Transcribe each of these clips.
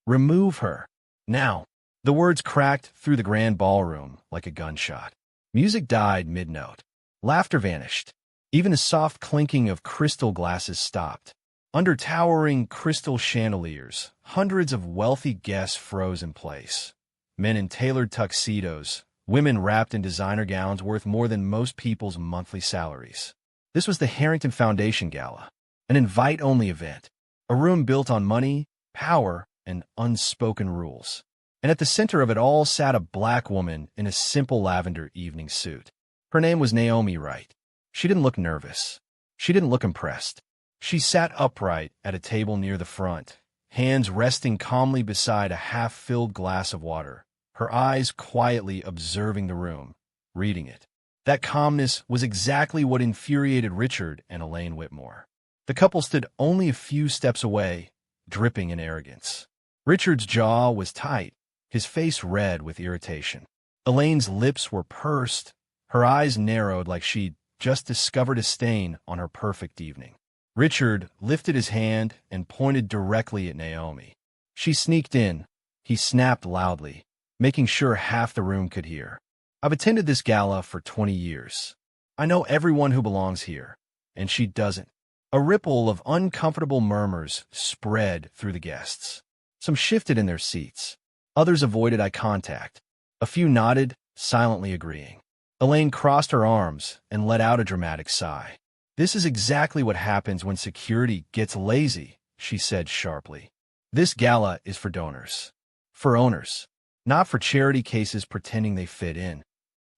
Remove her. Now. The words cracked through the grand ballroom like a gunshot. Music died mid-note. Laughter vanished. Even the soft clinking of crystal glasses stopped. Under towering crystal chandeliers, hundreds of wealthy guests froze in place. Men in tailored tuxedos, women wrapped in designer gowns worth more than most people's monthly salaries. This was the Harrington Foundation Gala, an invite-only event, a room built on money, power, and unspoken rules. And at the center of it all sat a black woman in a simple lavender evening suit. Her name was Naomi Wright. She didn't look nervous. She didn't look impressed. She sat upright at a table near the front, hands resting calmly beside a half-filled glass of water, her eyes quietly observing the room, reading it. That calmness was exactly what infuriated Richard and Elaine Whitmore. The couple stood only a few steps away, dripping in arrogance. Richard's jaw was tight, his face red with irritation. Elaine's lips were pursed, her eyes narrowed like she'd just discovered a stain on her perfect evening. Richard lifted his hand and pointed directly at Naomi. She sneaked in. He snapped loudly, making sure half the room could hear. I've attended this gala for 20 years. I know everyone who belongs here, and she doesn't. A ripple of uncomfortable murmurs spread through the guests. Some shifted in their seats. Others avoided eye contact. A few nodded, silently agreeing. Elaine crossed her arms and let out a dramatic sigh. This is exactly what happens when security gets lazy, she said sharply. This gala is for donors. For owners. Not for charity cases pretending they fit in.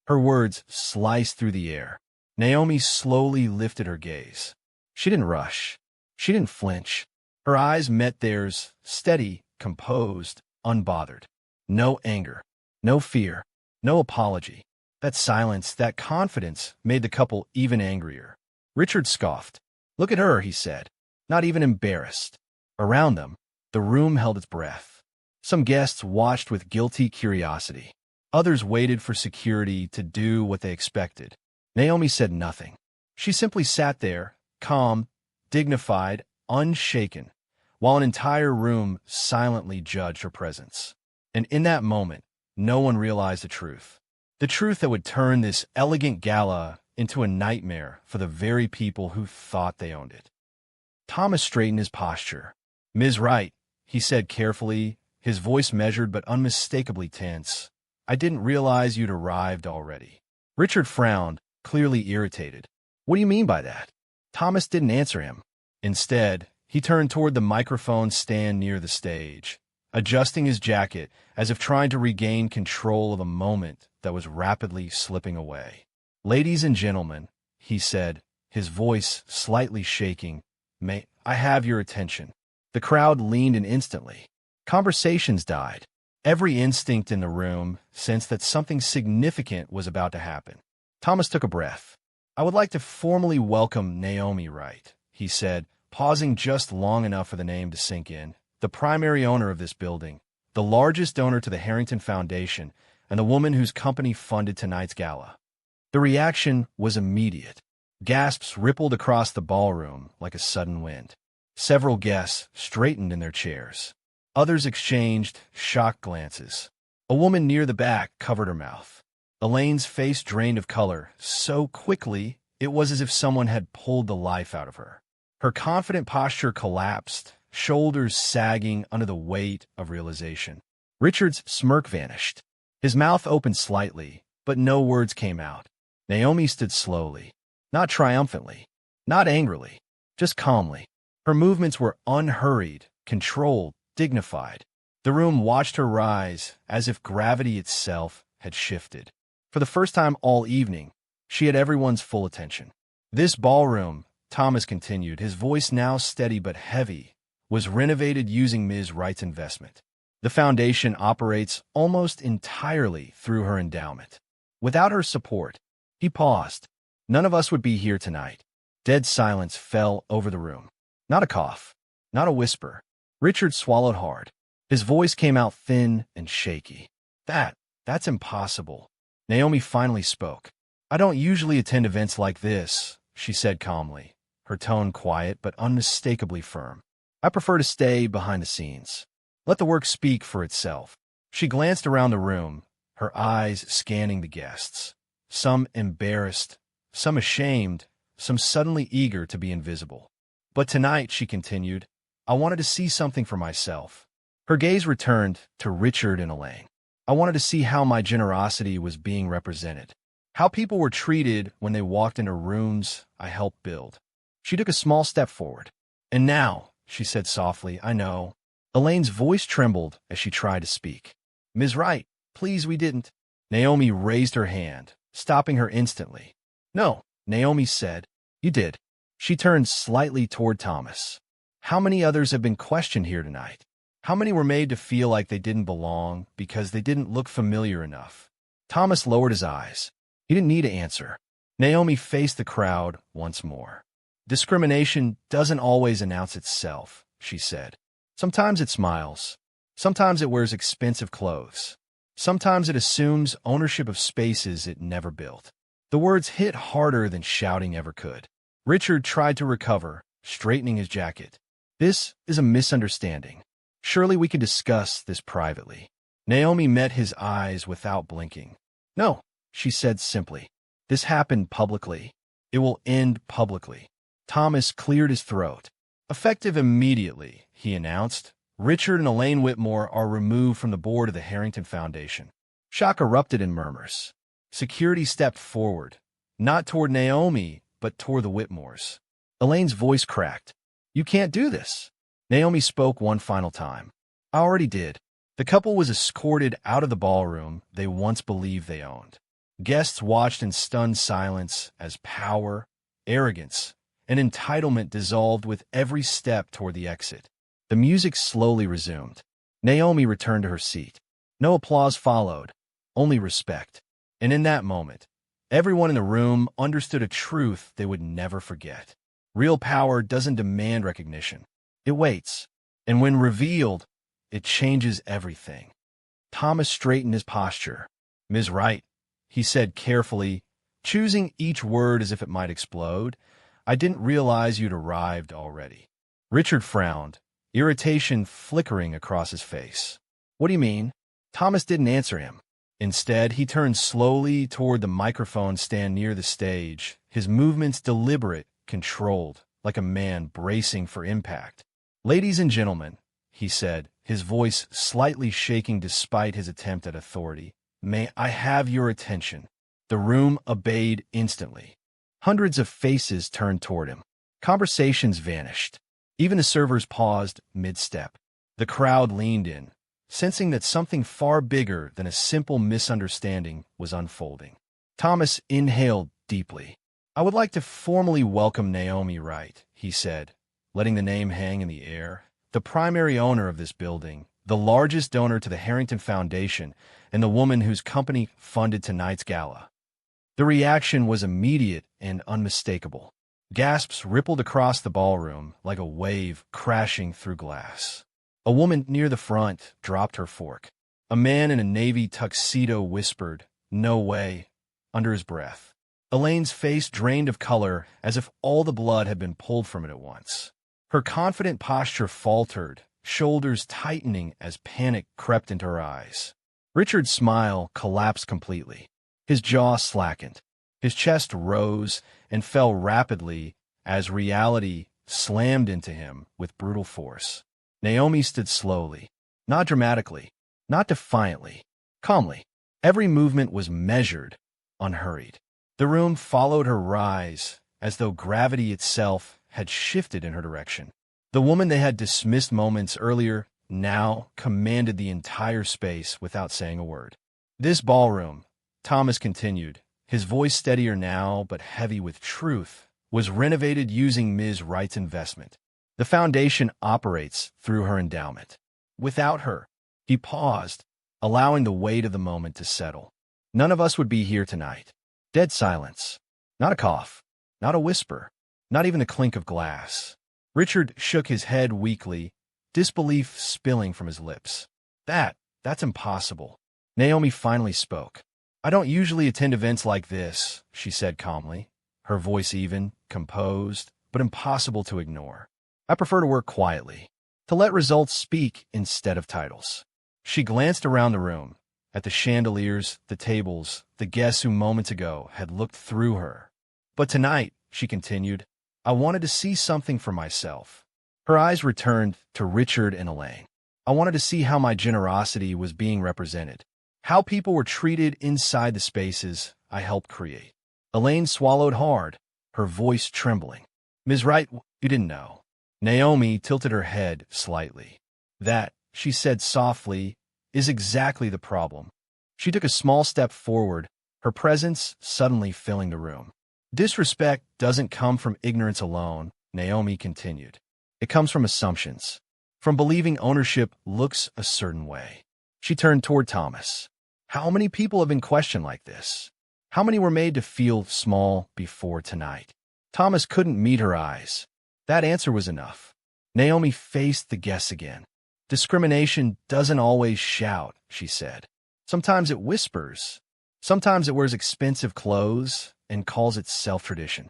Her words sliced through the air. Naomi slowly lifted her gaze. She didn't rush. She didn't flinch. Her eyes met theirs, steady, composed, unbothered. No anger. No fear. No apology. That silence, that confidence made the couple even angrier. Richard scoffed. Look at her, he said, not even embarrassed. Around them, the room held its breath. Some guests watched with guilty curiosity. Others waited for security to do what they expected. Naomi said nothing. She simply sat there, calm, dignified, unshaken, while an entire room silently judged her presence. And in that moment, no one realized the truth. The truth that would turn this elegant gala into a nightmare for the very people who thought they owned it. Thomas straightened his posture. Ms. Wright, he said carefully, his voice measured but unmistakably tense. I didn't realize you'd arrived already. Richard frowned, clearly irritated. What do you mean by that? Thomas didn't answer him. Instead, he turned toward the microphone stand near the stage, adjusting his jacket as if trying to regain control of a moment that was rapidly slipping away. Ladies and gentlemen, he said, his voice slightly shaking, may I have your attention? The crowd leaned in instantly. Conversations died. Every instinct in the room sensed that something significant was about to happen. Thomas took a breath. I would like to formally welcome Naomi Wright, he said, pausing just long enough for the name to sink in, the primary owner of this building, the largest donor to the Harrington Foundation, and the woman whose company funded tonight's gala. The reaction was immediate. Gasps rippled across the ballroom like a sudden wind. Several guests straightened in their chairs. Others exchanged shocked glances. A woman near the back covered her mouth. Elaine's face drained of color so quickly it was as if someone had pulled the life out of her. Her confident posture collapsed, shoulders sagging under the weight of realization. Richard's smirk vanished. His mouth opened slightly, but no words came out. Naomi stood slowly, not triumphantly, not angrily, just calmly. Her movements were unhurried, controlled, dignified. The room watched her rise as if gravity itself had shifted. For the first time all evening, she had everyone's full attention. This ballroom, Thomas continued, his voice now steady but heavy, was renovated using Ms. Wright's investment. The foundation operates almost entirely through her endowment. Without her support, he paused. None of us would be here tonight. Dead silence fell over the room. Not a cough, not a whisper. Richard swallowed hard. His voice came out thin and shaky. That's impossible. Naomi finally spoke. I don't usually attend events like this, she said calmly, her tone quiet but unmistakably firm. I prefer to stay behind the scenes. Let the work speak for itself. She glanced around the room, her eyes scanning the guests. Some embarrassed, some ashamed, some suddenly eager to be invisible. But tonight, she continued, I wanted to see something for myself. Her gaze returned to Richard and Elaine. I wanted to see how my generosity was being represented, how people were treated when they walked into rooms I helped build. She took a small step forward. And now, she said softly, I know. Elaine's voice trembled as she tried to speak. Ms. Wright, please, we didn't. Naomi raised her hand, stopping her instantly. No, Naomi said. You did. She turned slightly toward Thomas. How many others have been questioned here tonight? How many were made to feel like they didn't belong because they didn't look familiar enough? Thomas lowered his eyes. He didn't need to answer. Naomi faced the crowd once more. Discrimination doesn't always announce itself, she said. Sometimes it smiles. Sometimes it wears expensive clothes. Sometimes it assumes ownership of spaces it never built. The words hit harder than shouting ever could. Richard tried to recover, straightening his jacket. This is a misunderstanding. Surely we can discuss this privately. Naomi met his eyes without blinking. No, she said simply. This happened publicly. It will end publicly. Thomas cleared his throat. Effective immediately, he announced. Richard and Elaine Whitmore are removed from the board of the Harrington Foundation. Shock erupted in murmurs. Security stepped forward, not toward Naomi, but toward the Whitmores. Elaine's voice cracked. You can't do this. Naomi spoke one final time. I already did. The couple was escorted out of the ballroom they once believed they owned. Guests watched in stunned silence as power, arrogance, and entitlement dissolved with every step toward the exit. The music slowly resumed. Naomi returned to her seat. No applause followed, only respect. And in that moment, everyone in the room understood a truth they would never forget. Real power doesn't demand recognition. It waits. And when revealed, it changes everything. Thomas straightened his posture. Ms. Wright, he said carefully, choosing each word as if it might explode, I didn't realize you'd arrived already. Richard frowned, irritation flickering across his face. What do you mean? Thomas didn't answer him. Instead, he turned slowly toward the microphone stand near the stage, his movements deliberate, controlled, like a man bracing for impact. Ladies and gentlemen, he said, his voice slightly shaking despite his attempt at authority, may I have your attention? The room obeyed instantly. Hundreds of faces turned toward him. Conversations vanished. Even the servers paused mid-step. The crowd leaned in, sensing that something far bigger than a simple misunderstanding was unfolding. Thomas inhaled deeply. I would like to formally welcome Naomi Wright, he said, letting the name hang in the air, the primary owner of this building, the largest donor to the Harrington Foundation, and the woman whose company funded tonight's gala. The reaction was immediate and unmistakable. Gasps rippled across the ballroom like a wave crashing through glass. A woman near the front dropped her fork. A man in a navy tuxedo whispered, "No way," under his breath. Elaine's face drained of color as if all the blood had been pulled from it at once. Her confident posture faltered, shoulders tightening as panic crept into her eyes. Richard's smile collapsed completely. His jaw slackened. His chest rose and fell rapidly as reality slammed into him with brutal force. Naomi stood slowly, not dramatically, not defiantly, calmly. Every movement was measured, unhurried. The room followed her rise, as though gravity itself had shifted in her direction. The woman they had dismissed moments earlier now commanded the entire space without saying a word. This ballroom, Thomas continued, his voice steadier now but heavy with truth, was renovated using Ms. Wright's investment. The foundation operates through her endowment. Without her, he paused, allowing the weight of the moment to settle. None of us would be here tonight. Dead silence. Not a cough. Not a whisper. Not even the clink of glass. Richard shook his head weakly, disbelief spilling from his lips. That's impossible. Naomi finally spoke. I don't usually attend events like this, she said calmly, her voice even, composed, but impossible to ignore. I prefer to work quietly. to let results speak instead of titles. She glanced around the room, at the chandeliers, the tables, the guests who moments ago had looked through her. But tonight, she continued, I wanted to see something for myself. Her eyes returned to Richard and Elaine. I wanted to see how my generosity was being represented, how people were treated inside the spaces I helped create. Elaine swallowed hard, her voice trembling. Ms. Wright, you didn't know. Naomi tilted her head slightly. That, she said softly, is exactly the problem. She took a small step forward, her presence suddenly filling the room. Disrespect doesn't come from ignorance alone, Naomi continued. It comes from assumptions, from believing ownership looks a certain way. She turned toward Thomas. How many people have been questioned like this? How many were made to feel small before tonight? Thomas couldn't meet her eyes. That answer was enough. Naomi faced the guests again. Discrimination doesn't always shout, she said. Sometimes it whispers. Sometimes it wears expensive clothes and calls itself tradition.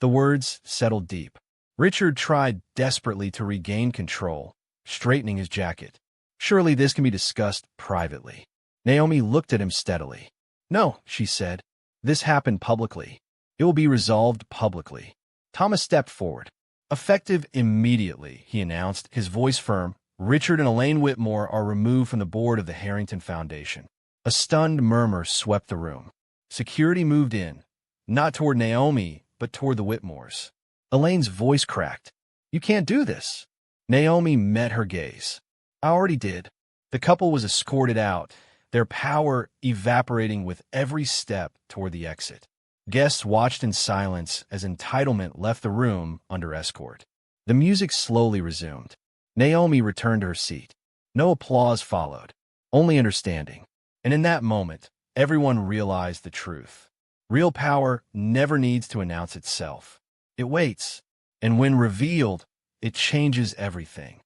The words settled deep. Richard tried desperately to regain control, straightening his jacket. Surely this can be discussed privately. Naomi looked at him steadily. No, she said. This happened publicly. It will be resolved publicly. Thomas stepped forward. Effective immediately, he announced, his voice firm. Richard and Elaine Whitmore are removed from the board of the Harrington Foundation. A stunned murmur swept the room. Security moved in, not toward Naomi, but toward the Whitmores. Elaine's voice cracked. You can't do this. Naomi met her gaze. I already did. The couple was escorted out, their power evaporating with every step toward the exit. Guests watched in silence as entitlement left the room under escort. The music slowly resumed. Naomi returned to her seat. No applause followed, only understanding. And in that moment, everyone realized the truth. Real power never needs to announce itself. It waits, and when revealed, it changes everything.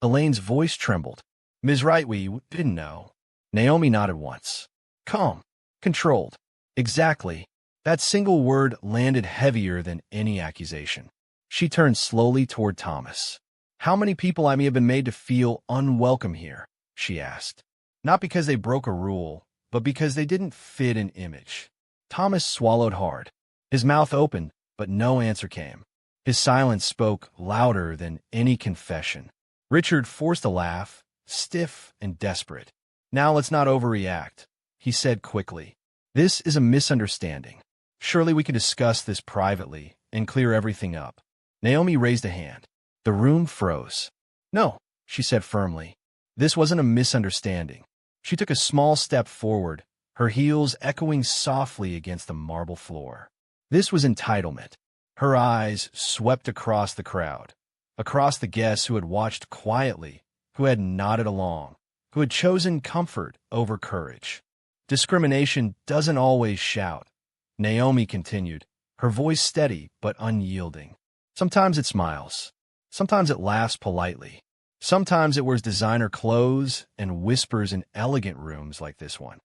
Elaine's voice trembled. Ms. Wright, we didn't know. Naomi nodded once. Calm, controlled. Exactly. That single word landed heavier than any accusation. She turned slowly toward Thomas. How many people I may have been made to feel unwelcome here? She asked. Not because they broke a rule, but because they didn't fit an image. Thomas swallowed hard. His mouth opened, but no answer came. His silence spoke louder than any confession. Richard forced a laugh, stiff and desperate. Now let's not overreact, he said quickly. This is a misunderstanding. Surely we can discuss this privately and clear everything up. Naomi raised a hand. The room froze. No, she said firmly. This wasn't a misunderstanding. She took a small step forward, her heels echoing softly against the marble floor. This was entitlement. Her eyes swept across the crowd, across the guests who had watched quietly, who had nodded along, who had chosen comfort over courage. Discrimination doesn't always shout, Naomi continued, her voice steady but unyielding. Sometimes it smiles. Sometimes it laughs politely. Sometimes it wears designer clothes and whispers in elegant rooms like this one.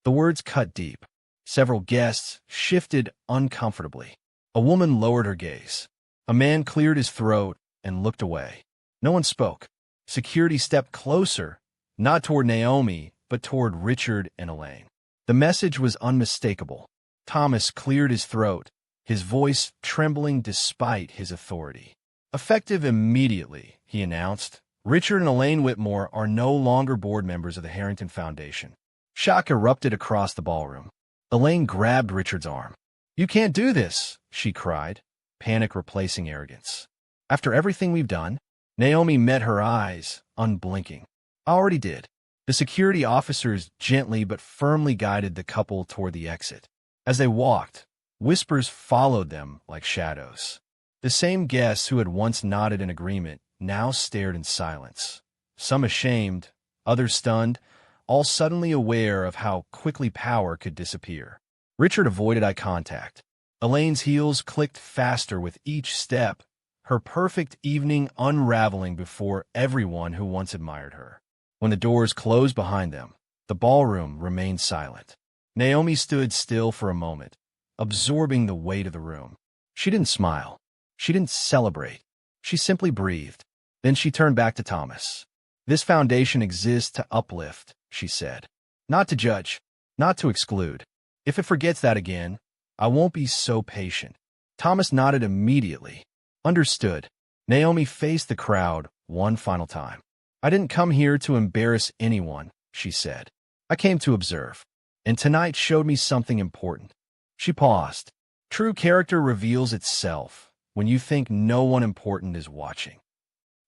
The words cut deep. Several guests shifted uncomfortably. A woman lowered her gaze. A man cleared his throat and looked away. No one spoke. Security stepped closer, not toward Naomi, but toward Richard and Elaine. The message was unmistakable. Thomas cleared his throat, his voice trembling despite his authority. Effective immediately, he announced, Richard and Elaine Whitmore are no longer board members of the Harrington Foundation. Shock erupted across the ballroom. Elaine grabbed Richard's arm. You can't do this, she cried, panic replacing arrogance. After everything we've done, Naomi met her eyes, unblinking. I already did. The security officers gently but firmly guided the couple toward the exit. As they walked, whispers followed them like shadows. The same guests who had once nodded in agreement now stared in silence, some ashamed, others stunned, all suddenly aware of how quickly power could disappear. Richard avoided eye contact. Elaine's heels clicked faster with each step, her perfect evening unraveling before everyone who once admired her. When the doors closed behind them, the ballroom remained silent. Naomi stood still for a moment, absorbing the weight of the room. She didn't smile. She didn't celebrate. She simply breathed. Then she turned back to Thomas. This foundation exists to uplift, she said. Not to judge, not to exclude. If it forgets that again, I won't be so patient. Thomas nodded immediately. Understood. Naomi faced the crowd one final time. I didn't come here to embarrass anyone, she said. I came to observe. And tonight showed me something important. She paused. True character reveals itself when you think no one important is watching.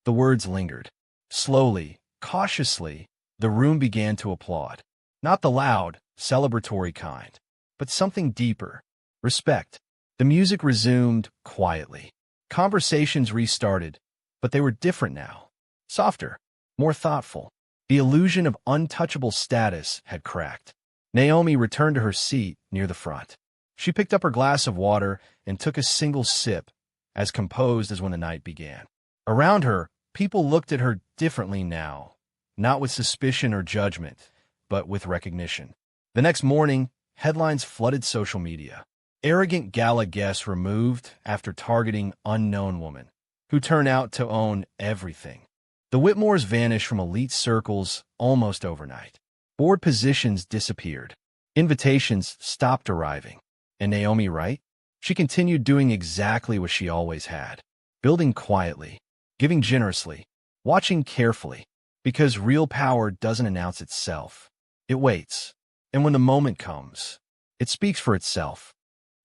The words lingered. Slowly, cautiously, the room began to applaud. Not the loud, celebratory kind, but something deeper. Respect. The music resumed quietly. Conversations restarted, but they were different now. Softer, more thoughtful. The illusion of untouchable status had cracked. Naomi returned to her seat near the front. She picked up her glass of water and took a single sip, as composed as when the night began. Around her, people looked at her differently now, not with suspicion or judgment, but with recognition. The next morning, headlines flooded social media. Arrogant gala guests removed after targeting unknown woman, who turned out to own everything. The Whitmores vanished from elite circles almost overnight. Board positions disappeared. Invitations stopped arriving. And Naomi Wright? She continued doing exactly what she always had. Building quietly, giving generously, watching carefully. Because real power doesn't announce itself. It waits. And when the moment comes, it speaks for itself.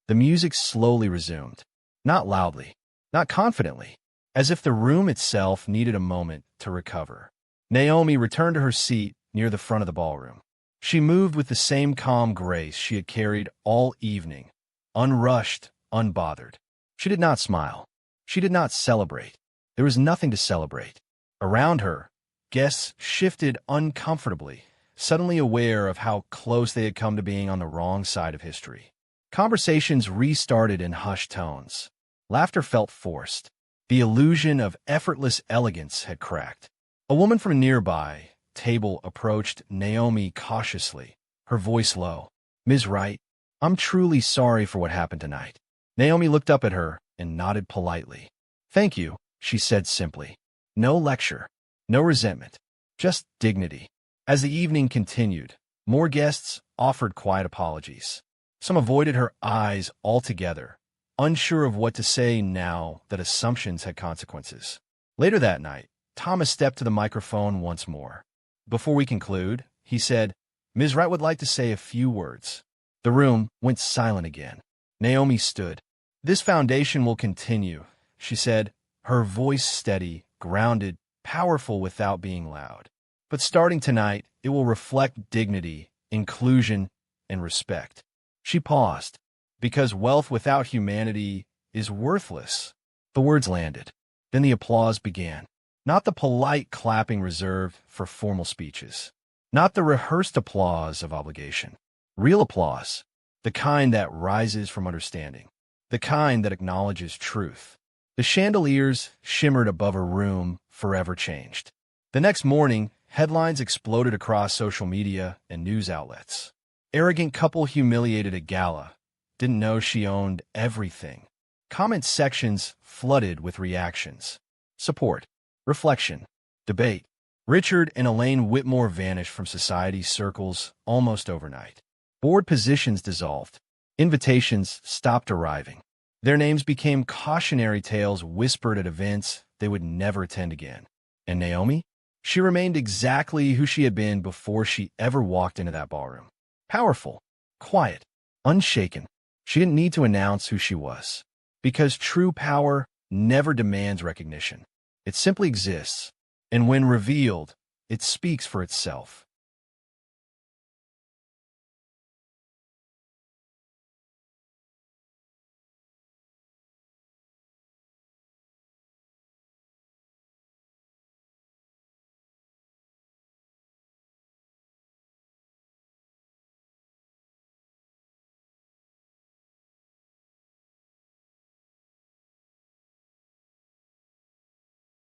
The music slowly resumed. Not loudly, not confidently, as if the room itself needed a moment to recover. Naomi returned to her seat near the front of the ballroom. She moved with the same calm grace she had carried all evening, unrushed, unbothered. She did not smile. She did not celebrate. There was nothing to celebrate. Around her, guests shifted uncomfortably, suddenly aware of how close they had come to being on the wrong side of history. Conversations restarted in hushed tones. Laughter felt forced. The illusion of effortless elegance had cracked. A woman from a nearby table approached Naomi cautiously, her voice low. Ms. Wright, I'm truly sorry for what happened tonight. Naomi looked up at her and nodded politely. Thank you, she said simply. No lecture, no resentment, just dignity. As the evening continued, more guests offered quiet apologies. Some avoided her eyes altogether, unsure of what to say now that assumptions had consequences. Later that night, Thomas stepped to the microphone once more. Before we conclude, he said, Ms. Wright would like to say a few words. The room went silent again. Naomi stood. This foundation will continue, she said, her voice steady, grounded, powerful without being loud. But starting tonight, it will reflect dignity, inclusion, and respect. She paused, because wealth without humanity is worthless. The words landed. Then the applause began. Not the polite clapping reserved for formal speeches. Not the rehearsed applause of obligation. Real applause. The kind that rises from understanding. The kind that acknowledges truth. The chandeliers shimmered above a room forever changed. The next morning, headlines exploded across social media and news outlets. Arrogant couple humiliated at Gala. Didn't know she owned everything. Comment sections flooded with reactions. Support. Reflection. Debate. Richard and Elaine Whitmore vanished from society's circles almost overnight. Board positions dissolved. Invitations stopped arriving. Their names became cautionary tales whispered at events they would never attend again. And Naomi? She remained exactly who she had been before she ever walked into that ballroom. Powerful, quiet, unshaken. She didn't need to announce who she was. Because true power never demands recognition. It simply exists. And when revealed, it speaks for itself.